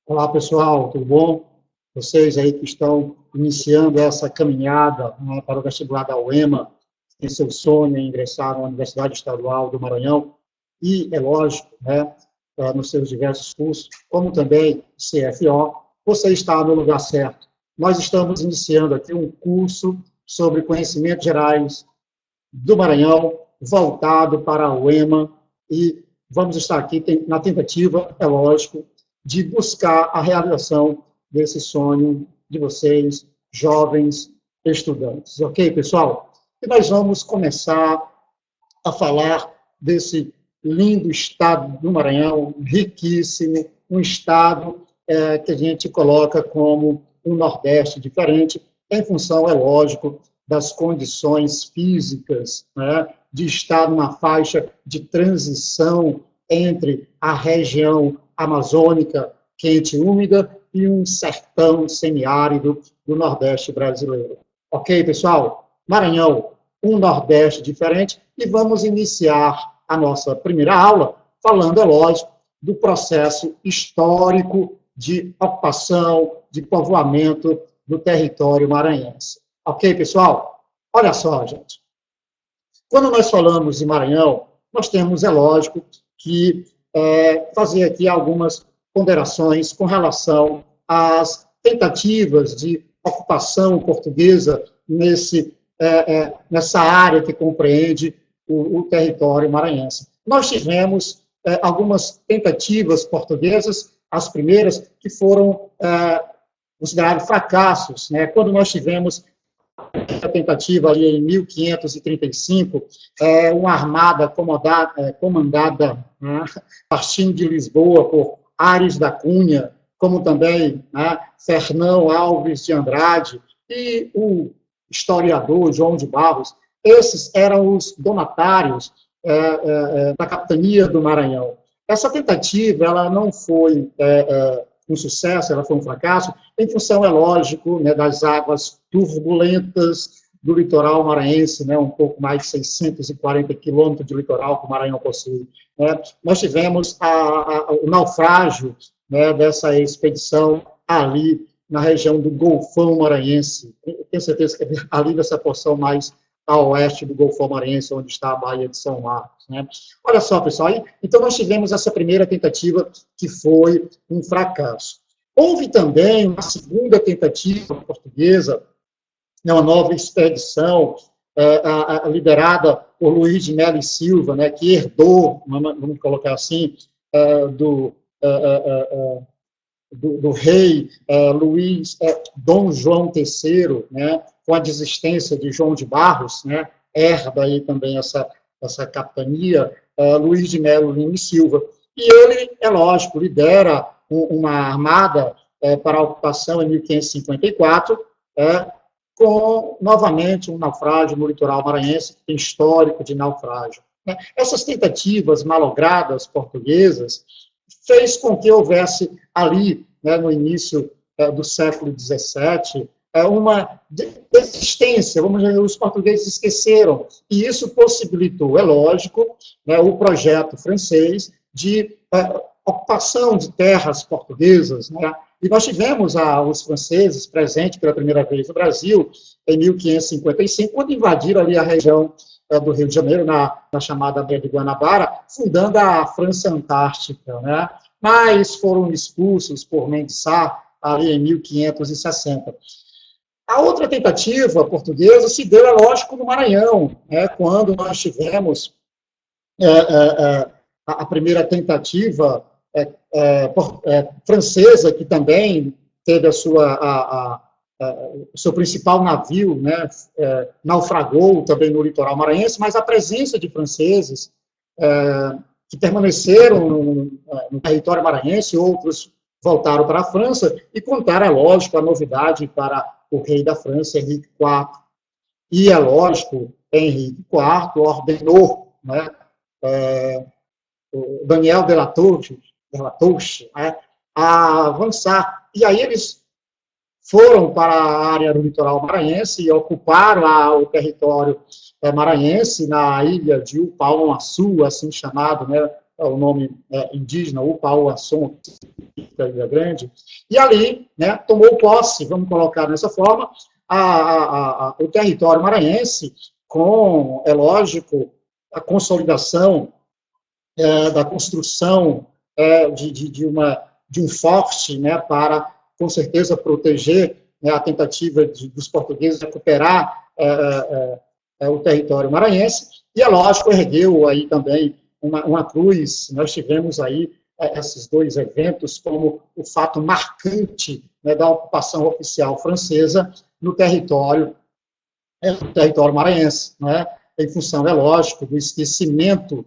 Olá, pessoal, tudo bom? Vocês aí que estão iniciando essa caminhada, né, para o vestibular da UEMA, tem seu sonho em ingressar na Universidade Estadual do Maranhão, e, é lógico, né, nos seus diversos cursos, como também CFO, você está no lugar certo. Nós estamos iniciando aqui um curso sobre conhecimentos gerais do Maranhão, voltado para a UEMA, e vamos estar aqui na tentativa, é lógico, de buscar a realização desse sonho de vocês, jovens estudantes. Ok, pessoal? E nós vamos começar a falar desse lindo estado do Maranhão, riquíssimo, um estado que a gente coloca como um Nordeste diferente, em função, é lógico, das condições físicas, né, de estar numa faixa de transição entre a região amazônica, quente e úmida, e um sertão semiárido do Nordeste brasileiro. Ok, pessoal? Maranhão, um Nordeste diferente, e vamos iniciar a nossa primeira aula falando, é lógico, do processo histórico de ocupação, de povoamento do território maranhense. Ok, pessoal? Olha só, gente. Quando nós falamos de Maranhão, nós temos, é lógico, que fazer aqui algumas ponderações com relação às tentativas de ocupação portuguesa nessa área que compreende o território maranhense. Nós tivemos algumas tentativas portuguesas, as primeiras, que foram consideradas fracassos, né? Quando nós tivemos a tentativa ali em 1535, uma armada comandada, né, partindo de Lisboa por Aires da Cunha, como também, né, Fernão Alves de Andrade e o historiador João de Barros. Esses eram os donatários da capitania do Maranhão. Essa tentativa ela não foi um sucesso, ela foi um fracasso, em função, é lógico, né, das águas turbulentas do litoral maranhense, né, um pouco mais de 640 quilômetros de litoral que o Maranhão possui. Né. Nós tivemos o naufrágio, né, dessa expedição ali na região do Golfão Maranhense. Eu tenho certeza que é ali nessa porção mais a oeste do Golfão Maranhense, onde está a Baía de São Marcos. Né? Olha só, pessoal, então nós tivemos essa primeira tentativa que foi um fracasso. Houve também uma segunda tentativa portuguesa, uma nova expedição, liderada por Luís de Melo e Silva, né, que herdou, vamos colocar assim, do rei Dom João III, né, com a desistência de João de Barros, né, herda aí também essa capitania, Luís de Melo e Silva. E ele, é lógico, lidera uma armada para a ocupação em 1554, com, novamente, um naufrágio no litoral maranhense, que tem histórico de naufrágio. Né. Essas tentativas malogradas portuguesas fez com que houvesse ali, né, no início do século XVII, uma desistência, vamos dizer, os portugueses esqueceram, e isso possibilitou, é lógico, né, o projeto francês de ocupação de terras portuguesas, né, e nós tivemos os franceses presentes pela primeira vez no Brasil, em 1555, quando invadiram ali a região do Rio de Janeiro, na chamada Baía de Guanabara, fundando a França Antártica, né? Mas foram expulsos por Mendes Sá, ali em 1560. A outra tentativa portuguesa se deu, é lógico, no Maranhão, né? Quando nós tivemos a primeira tentativa francesa, que também teve o seu principal navio, né, naufragou também no litoral maranhense, mas a presença de franceses que permaneceram no território maranhense, outros voltaram para a França e contaram, é lógico, a novidade para o rei da França, Henrique IV. E, é lógico, Henrique IV ordenou, né, o Daniel de la Touche, né, a avançar. E aí eles foram para a área do litoral maranhense e ocuparam o território maranhense na ilha de Upauaçu, assim chamado, né, o nome indígena, Upauaçon, da Ilha Grande, e ali, né, tomou posse, vamos colocar dessa forma, o território maranhense, com, é lógico, a consolidação da construção de um forte, né, para, com certeza, proteger, né, a tentativa dos portugueses de recuperar o território maranhense, e, é lógico, ergueu aí também uma cruz. Nós tivemos aí esses dois eventos como o fato marcante, né, da ocupação oficial francesa no território maranhense, né, em função, é lógico, do esquecimento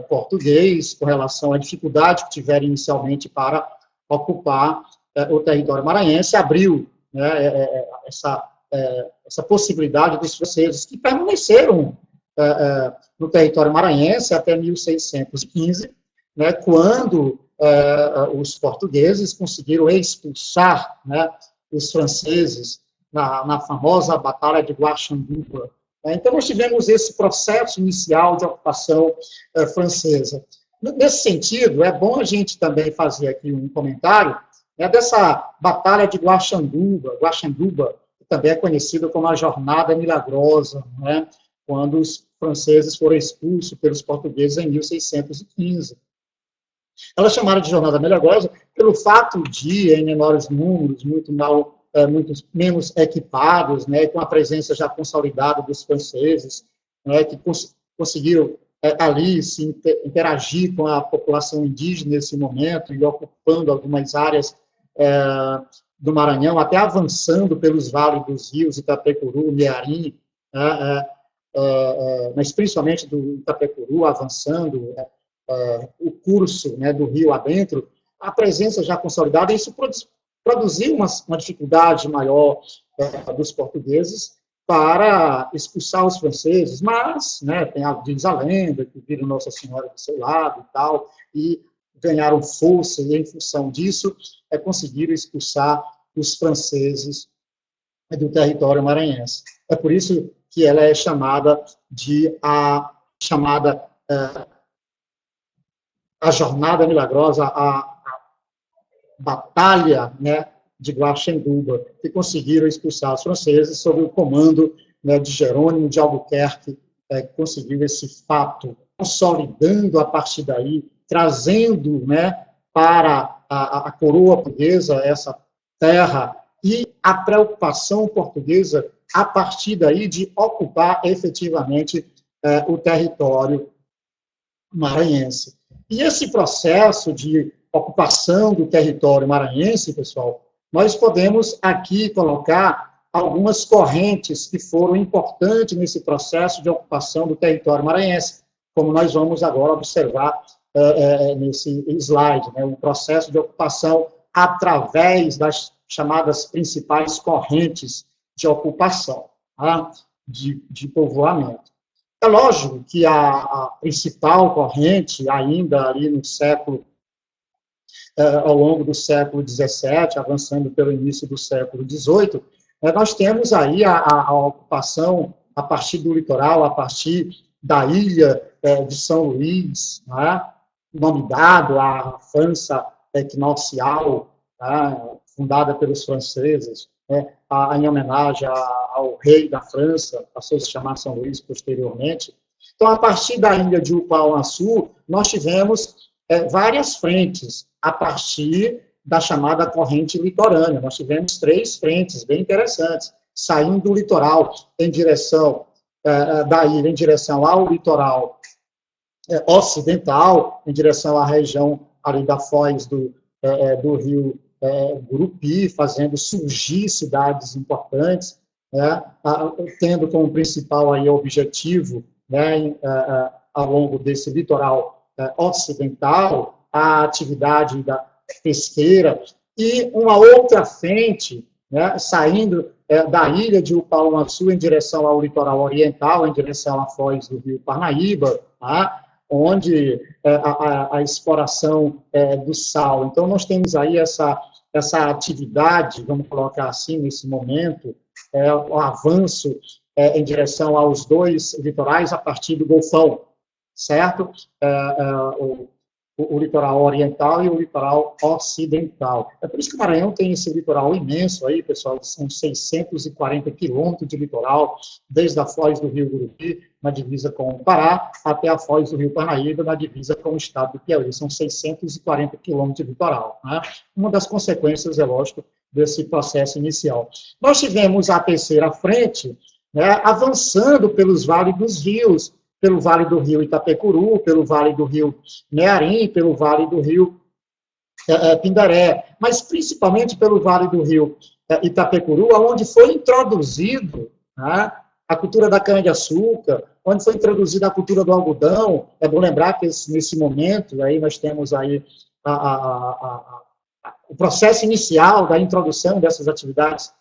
português com relação à dificuldade que tiveram inicialmente para ocupar o território maranhense, abriu, né, essa possibilidade dos franceses, que permaneceram no território maranhense até 1615, né, quando os portugueses conseguiram expulsar, né, os franceses na famosa Batalha de Guaxanduba. Então, nós tivemos esse processo inicial de ocupação francesa. Nesse sentido, é bom a gente também fazer aqui um comentário, né, dessa Batalha de Guaxanduba, que também é conhecida como a Jornada Milagrosa, né, quando os franceses foram expulsos pelos portugueses em 1615. Ela é chamada de Jornada Milagrosa pelo fato de, em menores números, muito menos equipados, né, com a presença já consolidada dos franceses, né, que conseguiram ali se interagir com a população indígena nesse momento e ocupando algumas áreas do Maranhão, até avançando pelos vales dos rios Itapecuru, Mearim, mas principalmente do Itapecuru, avançando o curso, né, do rio adentro, a presença já consolidada, isso produziu uma dificuldade maior dos portugueses para expulsar os franceses, mas, né, diz a lenda que viram Nossa Senhora do seu lado e tal, e ganharam força, e em função disso conseguiram expulsar os franceses do território maranhense. É por isso que ela é chamada a Jornada Milagrosa, a Batalha, né, de Guaxanduba, que conseguiram expulsar os franceses sob o comando, né, de Jerônimo de Albuquerque, que conseguiu esse fato, consolidando a partir daí, trazendo, né, para a coroa portuguesa essa terra e a preocupação portuguesa a partir daí de ocupar efetivamente o território maranhense. E esse processo de ocupação do território maranhense, pessoal, nós podemos aqui colocar algumas correntes que foram importantes nesse processo de ocupação do território maranhense, como nós vamos agora observar nesse slide, né, um processo de ocupação através das chamadas principais correntes de ocupação, tá? de povoamento. É lógico que a principal corrente, ainda ali no século, ao longo do século XVII, avançando pelo início do século XVIII, nós temos aí a ocupação a partir do litoral, a partir da ilha de São Luís, né, nome dado à França equinocial, fundada pelos franceses, em homenagem ao rei da França, passou a se chamar São Luís posteriormente. Então, a partir da ilha de Upauaçu, nós tivemos várias frentes, a partir da chamada corrente litorânea. Nós tivemos 3 frentes bem interessantes, saindo do litoral em direção da ilha, em direção ao litoral ocidental, em direção à região ali da foz do rio Gurupi, fazendo surgir cidades importantes, né, tendo como principal aí objetivo, né, ao longo desse litoral ocidental, a atividade da pesqueira, e uma outra frente, né, saindo da ilha de Upauaçu em direção ao litoral oriental, em direção à foz do rio Parnaíba, tá, onde a exploração do sal. Então, nós temos aí essa atividade, vamos colocar assim, nesse momento, o avanço em direção aos 2 litorais a partir do Golfão, certo? o litoral oriental e o litoral ocidental. É por isso que o Maranhão tem esse litoral imenso aí, pessoal, são 640 quilômetros de litoral, desde a foz do Rio Gurupi, na divisa com o Pará, até a foz do Rio Parnaíba, na divisa com o estado do Piauí. São 640 quilômetros de litoral. Né? Uma das consequências, é lógico, desse processo inicial. Nós tivemos a terceira frente, né, avançando pelos vales dos rios, pelo Vale do Rio Itapecuru, pelo Vale do Rio Mearim, pelo Vale do Rio Pindaré, mas principalmente pelo Vale do Rio Itapecuru, onde foi introduzido, né, a cultura da cana-de-açúcar, onde foi introduzida a cultura do algodão. É bom lembrar que nesse momento aí nós temos aí o processo inicial da introdução dessas atividades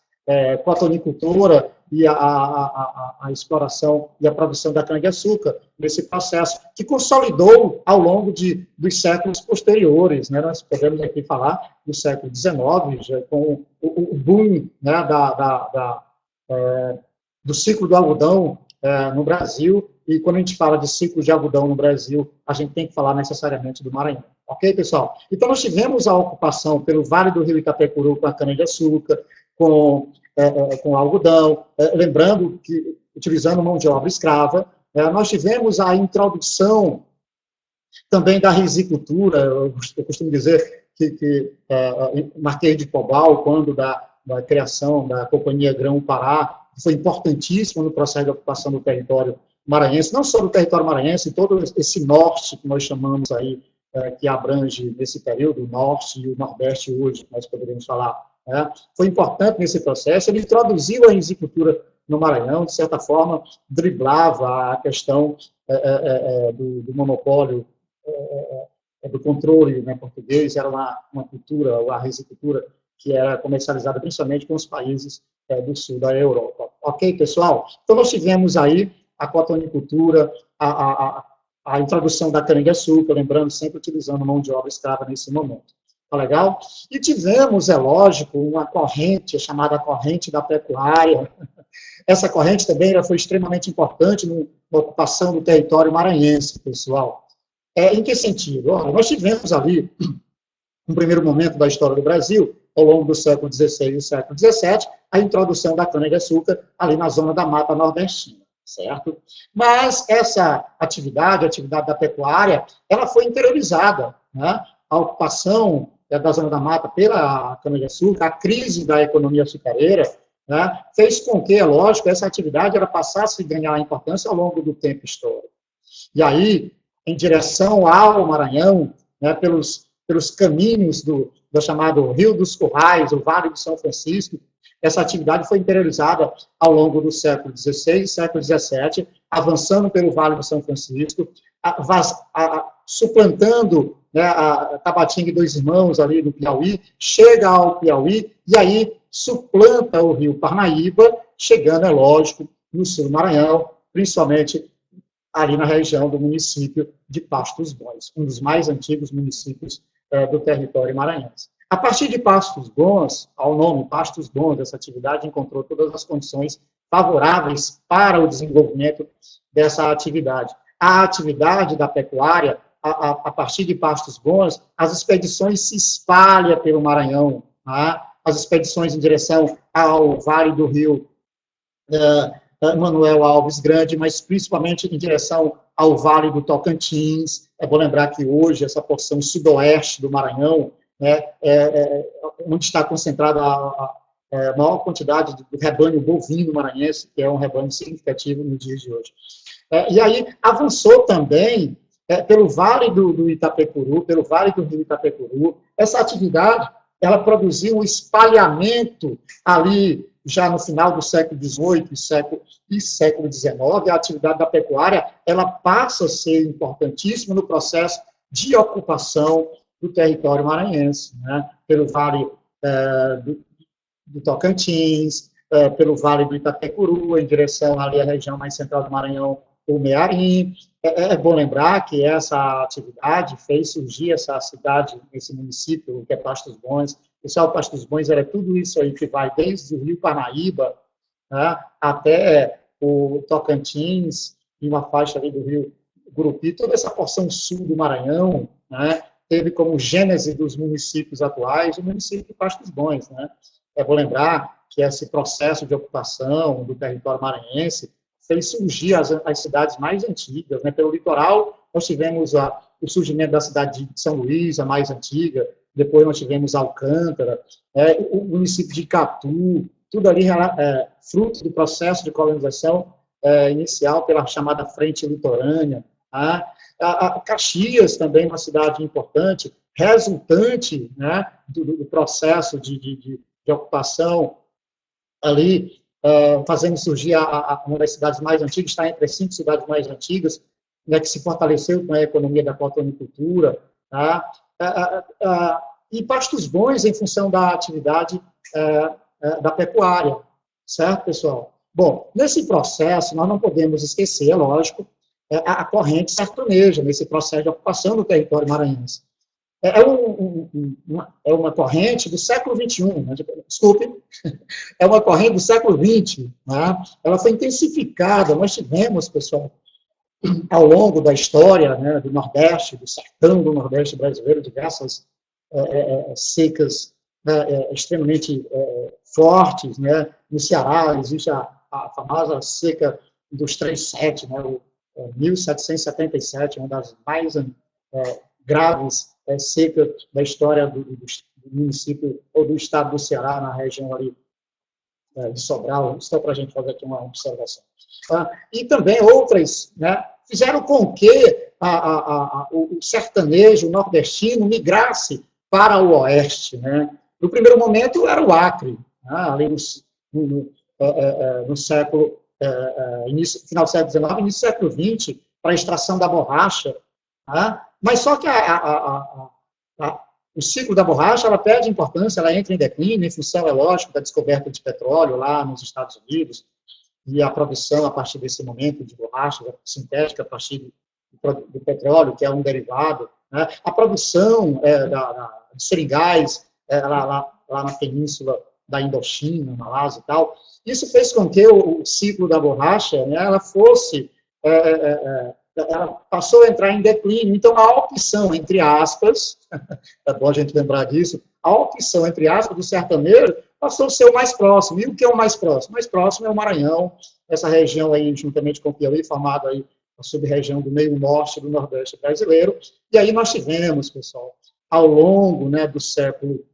cotonicultura e a exploração e a produção da cana-de-açúcar, nesse processo, que consolidou ao longo dos séculos posteriores. Né? Nós podemos aqui falar do século XIX, já, com o boom, né, do ciclo do algodão no Brasil, e quando a gente fala de ciclo de algodão no Brasil, a gente tem que falar necessariamente do Maranhão. Ok, pessoal? Então, nós tivemos a ocupação pelo Vale do Rio Itapecuru com a cana-de-açúcar, com algodão, lembrando que, utilizando mão de obra escrava, nós tivemos a introdução também da risicultura. Eu costumo dizer que Marquês de Pombal, quando da criação da Companhia Grão-Pará, foi importantíssimo no processo de ocupação do território maranhense, não só do território maranhense, todo esse norte que nós chamamos aí, que abrange nesse período, o norte e o nordeste hoje, nós poderíamos falar. Foi importante nesse processo. Ele introduziu a risicultura no Maranhão, de certa forma, driblava a questão do monopólio, do controle, né, português. Era uma cultura, a risicultura, que era comercializada principalmente com os países do sul da Europa. Ok, pessoal? Então, nós tivemos aí a cotonicultura, a introdução da cana-de-açúcar, lembrando, sempre utilizando mão de obra escrava nesse momento. Tá legal? E tivemos, é lógico, uma corrente chamada corrente da pecuária. Essa corrente também foi extremamente importante na ocupação do território maranhense, pessoal. Em que sentido? Nós tivemos ali, no primeiro momento da história do Brasil, ao longo do século XVI e século XVII, a introdução da cana-de-açúcar ali na zona da Mata Nordestina, certo? Mas essa atividade, a atividade da pecuária, ela foi interiorizada, né? A ocupação da zona da mata pela cana-de-açúcar, a crise da economia açucareira, né, fez com que, é lógico, essa atividade ela passasse a ganhar importância ao longo do tempo histórico. E aí, em direção ao Maranhão, né, pelos caminhos do chamado Rio dos Currais, o Vale do São Francisco, essa atividade foi interiorizada ao longo do século XVI e século XVII, avançando pelo Vale do São Francisco, suplantando, né, a Tabatinga e Dois Irmãos ali do Piauí, chega ao Piauí e aí suplanta o Rio Parnaíba, chegando, é lógico, no sul do Maranhão, principalmente ali na região do município de Pastos Bons, um dos mais antigos municípios do território maranhense. A partir de Pastos Bons, ao nome Pastos Bons, essa atividade encontrou todas as condições favoráveis para o desenvolvimento dessa atividade. A atividade da pecuária, a partir de Pastos Bons, as expedições se espalham pelo Maranhão, tá? As expedições em direção ao Vale do Rio Manuel Alves Grande, mas principalmente em direção ao Vale do Tocantins. É bom lembrar que hoje essa porção sudoeste do Maranhão, né, onde está concentrada a maior quantidade do rebanho bovino maranhense, que é um rebanho significativo nos dias de hoje. E aí avançou também pelo Vale do Itapecuru, pelo Vale do Rio Itapecuru. Essa atividade, ela produziu um espalhamento ali, já no final do século XVIII e século XIX, a atividade da pecuária, ela passa a ser importantíssima no processo de ocupação do território maranhense, né? Pelo Vale do Tocantins, pelo Vale do Itapecuru, em direção ali à região mais central do Maranhão, o Mearim. É bom lembrar que essa atividade fez surgir essa cidade, esse município, que é Pastos Bons. Pessoal, Pastos Bons era tudo isso aí que vai desde o Rio Parnaíba, né, até o Tocantins, e uma faixa ali do Rio Gurupi, toda essa porção sul do Maranhão, né, teve como gênese dos municípios atuais o município de Pasto dos Bons, né? Eu vou lembrar que esse processo de ocupação do território maranhense fez surgir as cidades mais antigas, né? Pelo litoral, nós tivemos o surgimento da cidade de São Luís, a mais antiga, depois nós tivemos Alcântara, o município de Icatu, tudo ali fruto do processo de colonização inicial pela chamada Frente Litorânea. Tá? A Caxias também, uma cidade importante, resultante, né, do processo de ocupação ali, fazendo surgir uma das cidades mais antigas, está entre as 5 cidades mais antigas, né, que se fortaleceu com a economia da cotonicultura, tá? E Pastos Bons em função da atividade da pecuária, certo, pessoal? Bom, nesse processo, nós não podemos esquecer, é lógico, a corrente sertaneja, nesse processo de ocupação do território maranhense. É uma corrente do século XXI, né? Desculpe, é uma corrente do século XX, né? Ela foi intensificada, nós tivemos, pessoal, ao longo da história, né, do Nordeste, do sertão do Nordeste brasileiro, diversas secas extremamente fortes, né? No Ceará existe a famosa seca dos 3/7, né? 1777, uma das mais graves secas da história do município ou do estado do Ceará, na região ali de Sobral, só para a gente fazer aqui uma observação. E também outras, né, fizeram com que o sertanejo nordestino migrasse para o oeste. Né? No primeiro momento era o Acre, né, ali no século, final do século XIX, início do século XX, para a extração da borracha. Né? Mas só que o ciclo da borracha, ela perde importância, ela entra em declínio, em função, é lógico, da descoberta de petróleo lá nos Estados Unidos, e a produção, a partir desse momento, de borracha sintética, a partir do petróleo, que é um derivado, né? A produção de seringais lá na península da Indochina, Malásia e tal, isso fez com que o ciclo da borracha, né, ela passou a entrar em declínio. Então, a opção, entre aspas, é bom a gente lembrar disso, a opção, entre aspas, do sertanejo passou a ser o mais próximo. E o que é o mais próximo? O mais próximo é o Maranhão, essa região aí, juntamente com o Piauí, formada aí a sub-região do meio norte do Nordeste brasileiro. E aí nós tivemos, pessoal, ao longo, né, do século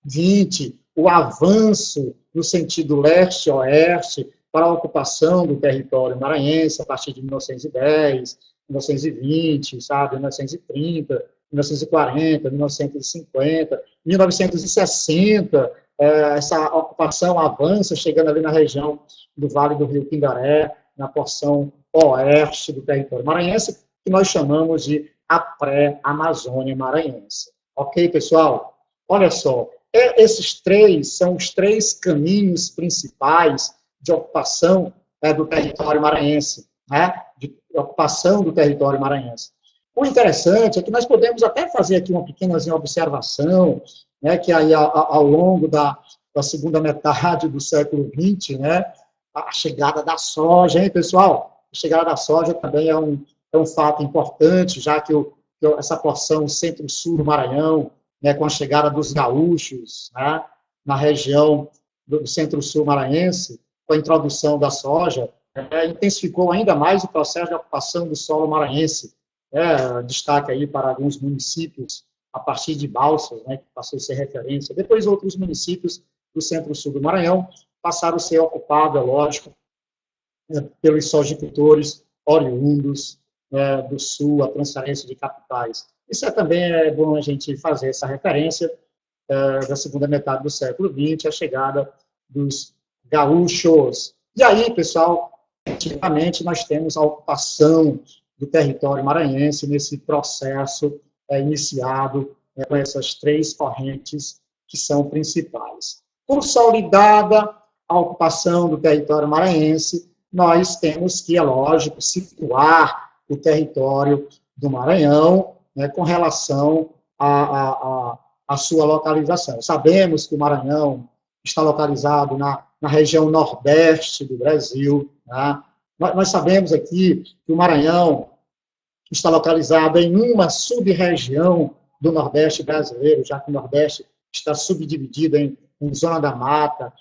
XX, o avanço no sentido leste-oeste para a ocupação do território maranhense a partir de 1910, 1920, sabe, 1930, 1940, 1950, 1960, essa ocupação avança, chegando ali na região do Vale do Rio Pindaré, na porção oeste do território maranhense, que nós chamamos de a pré-Amazônia maranhense. Ok, pessoal? Olha só, esses são os 3 caminhos principais de ocupação do território maranhense, né? De ocupação do território maranhense. O interessante é que nós podemos até fazer aqui uma pequena observação, né, que aí ao longo da segunda metade do século XX, né, a chegada da soja, hein, pessoal? A chegada da soja também é um fato importante, já que essa porção centro-sul do Maranhão, né, com a chegada dos gaúchos, né, na região do centro-sul maranhense, com a introdução da soja, intensificou ainda mais o processo de ocupação do solo maranhense. Destaque aí para alguns municípios a partir de Balsas, né, que passou a ser referência. Depois, outros municípios do centro-sul do Maranhão passaram a ser ocupados, é lógico, pelos sojicultores oriundos do sul, a transferência de capitais. Isso também é bom a gente fazer essa referência da segunda metade do século XX, a chegada dos gaúchos. E aí, pessoal, efetivamente, nós temos a ocupação do território maranhense nesse processo iniciado com essas 3 correntes que são principais. Consolidada a ocupação do território maranhense, nós temos que, é lógico, situar o território do Maranhão, né, com relação à sua localização. Sabemos que o Maranhão está localizado na região nordeste do Brasil. Né? Nós sabemos aqui que o Maranhão está localizada em uma sub-região do Nordeste brasileiro, já que o Nordeste está subdividido em Zona da Mata,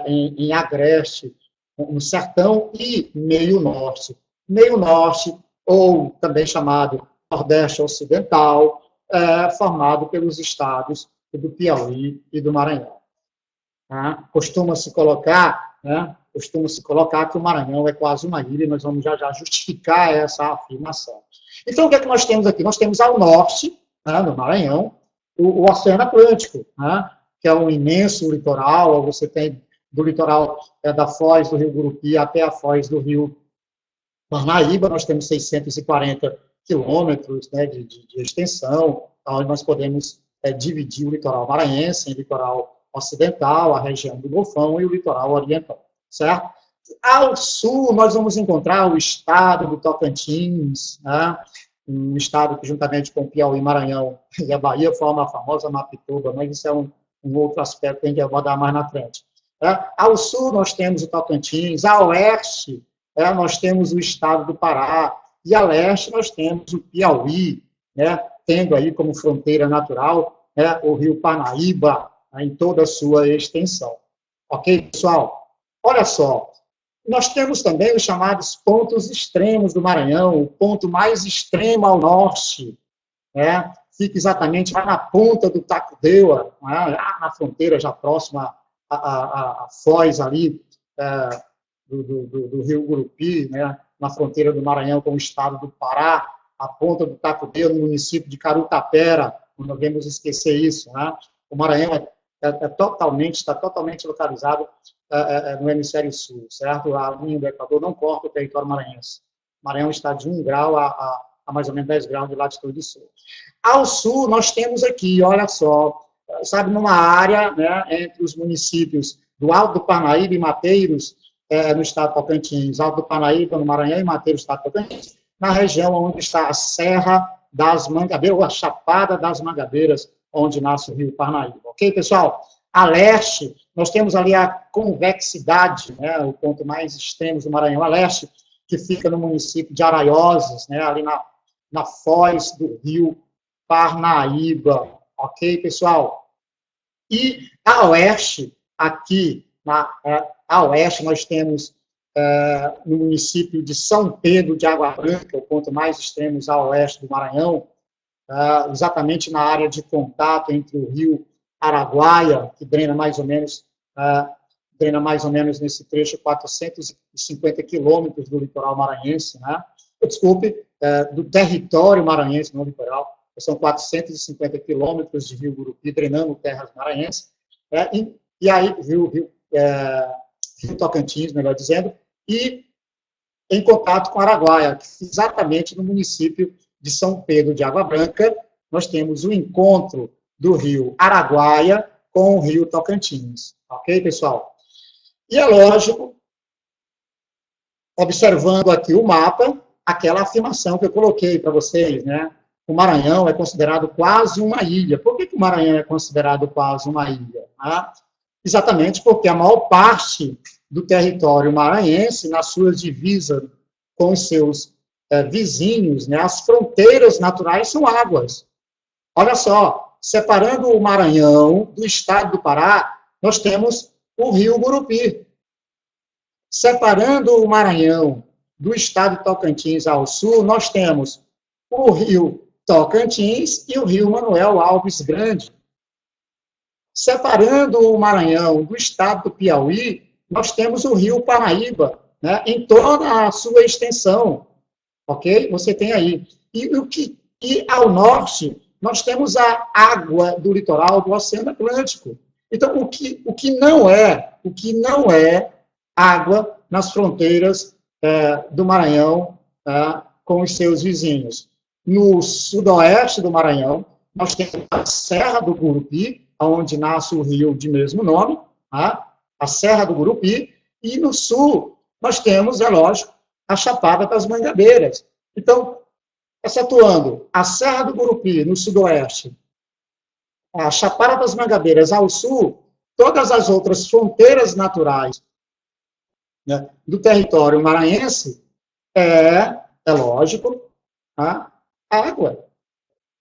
em Agreste, no Sertão e Meio Norte. Meio Norte, ou também chamado Nordeste Ocidental, formado pelos estados do Piauí e do Maranhão. Costuma-se colocar que o Maranhão é quase uma ilha, e nós vamos já justificar essa afirmação. Então, o que é que nós temos aqui? Nós temos ao norte, no Maranhão, o Oceano Atlântico, que é um imenso litoral. Você tem do litoral da foz do Rio Gurupi até a foz do Rio Parnaíba, nós temos 640 quilômetros de extensão, onde nós podemos dividir o litoral maranhense em litoral ocidental, a região do Golfão, e o litoral oriental, certo? Ao sul, nós vamos encontrar o estado do Tocantins, um estado que, juntamente com o Piauí, Maranhão e a Bahia, forma a famosa Mapituba, mas isso é um outro aspecto que a gente vai abordar mais na frente. Ao sul, nós temos o Tocantins, a oeste, nós temos o estado do Pará, e a leste, nós temos o Piauí, tendo aí como fronteira natural o rio Parnaíba, em toda a sua extensão. Ok, pessoal? Olha só, nós temos também os chamados pontos extremos do Maranhão. O ponto mais extremo ao norte, fica exatamente lá na ponta do Tacudeua, na fronteira já próxima à foz ali do Rio Gurupi, na fronteira do Maranhão com o estado do Pará, a ponta do Tacudeua, no município de Carutapera, não devemos esquecer isso. O Maranhão está totalmente localizado no hemisfério sul, certo? A linha do Equador não corta o território maranhense. O Maranhão está de 1 grau a mais ou menos 10 graus de latitude sul. Ao sul, nós temos aqui, olha só, sabe, numa área entre os municípios do Alto do Parnaíba e Mateiros, no estado de Tocantins, Alto do Parnaíba, no Maranhão, e Mateiros, no estado de Tocantins, na região onde está a Serra das Mangabeiras, ou a Chapada das Mangabeiras, onde nasce o rio Parnaíba. Ok, pessoal? A leste, nós temos ali a convexidade, o ponto mais extremo do Maranhão, a leste, que fica no município de Araioses, ali na foz do rio Parnaíba. Ok, pessoal? E a oeste, aqui, a oeste, nós temos no município de São Pedro de Água Branca, o ponto mais extremo a oeste do Maranhão, exatamente na área de contato entre o rio Araguaia, que drena mais ou menos nesse trecho 450 quilômetros do litoral maranhense, do território maranhense, não litoral, são 450 quilômetros de rio Gurupi drenando terras maranhenses, e aí rio Tocantins, melhor dizendo, e em contato com Araguaia, exatamente no município de São Pedro de Água Branca, nós temos o encontro do rio Araguaia com o rio Tocantins. Ok, pessoal? E é lógico, observando aqui o mapa, aquela afirmação que eu coloquei para vocês, O Maranhão é considerado quase uma ilha. Por que o Maranhão é considerado quase uma ilha? Exatamente porque a maior parte do território maranhense, nas suas divisas com os seus vizinhos, as fronteiras naturais são águas. Olha só, separando o Maranhão do estado do Pará, nós temos o rio Gurupi. Separando o Maranhão do estado de Tocantins ao sul, nós temos o rio Tocantins e o rio Manuel Alves Grande. Separando o Maranhão do estado do Piauí, nós temos o rio Parnaíba, em toda a sua extensão. Ok? Você tem aí. E ao norte, nós temos a água do litoral do Oceano Atlântico. Então, o que não é água nas fronteiras do Maranhão com os seus vizinhos. No sudoeste do Maranhão, nós temos a Serra do Gurupi, onde nasce o rio de mesmo nome, a Serra do Gurupi, e no sul nós temos, é lógico, a Chapada das Mangabeiras. Então, excetuando a Serra do Gurupi no sudoeste, a Chapada das Mangabeiras ao sul, todas as outras fronteiras naturais do território maranhense, é lógico, água.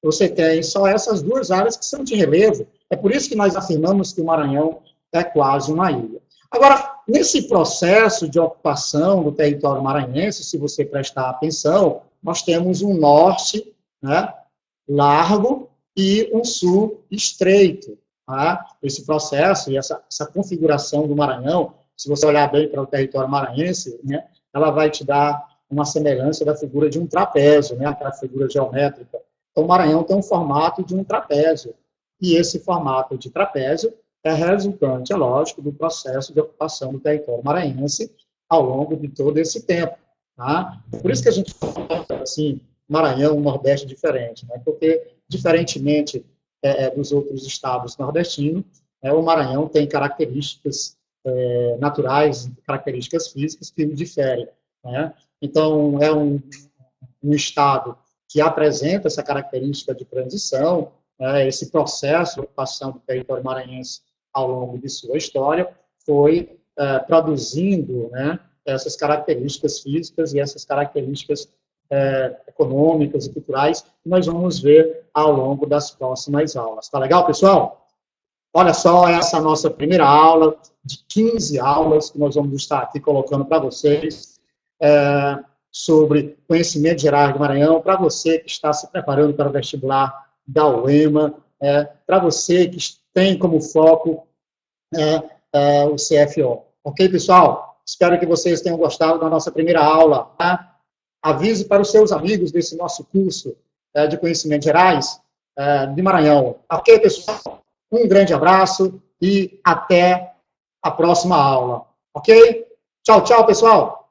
Você tem só essas duas áreas que são de relevo. É por isso que nós afirmamos que o Maranhão é quase uma ilha. Agora, nesse processo de ocupação do território maranhense, se você prestar atenção, nós temos um norte, né, largo e um sul estreito. Tá? Esse processo e essa configuração do Maranhão, se você olhar bem para o território maranhense, né, ela vai te dar uma semelhança da figura de um trapézio, né, aquela figura geométrica. Então, o Maranhão tem um formato de um trapézio. E esse formato de trapézio é resultante, é lógico, do processo de ocupação do território maranhense ao longo de todo esse tempo. Tá? Por isso que a gente fala, assim, Maranhão, um Nordeste diferente, né? Porque, diferentemente dos outros estados nordestinos, o Maranhão tem características naturais, características físicas que o diferem. Né? Então, é um estado que apresenta essa característica de transição, esse processo de ocupação do território maranhense ao longo de sua história foi produzindo, né, essas características físicas e essas características econômicas e culturais que nós vamos ver ao longo das próximas aulas. Tá legal, pessoal? Olha só, essa é a nossa primeira aula de 15 aulas que nós vamos estar aqui colocando para vocês sobre conhecimento gerais do Maranhão, para você que está se preparando para o vestibular da UEMA, para você que tem como foco o CFO. Ok, pessoal? Espero que vocês tenham gostado da nossa primeira aula. Tá? Avise para os seus amigos desse nosso curso de conhecimentos gerais de Maranhão. Ok, pessoal? Um grande abraço e até a próxima aula. Ok? Tchau, tchau, pessoal!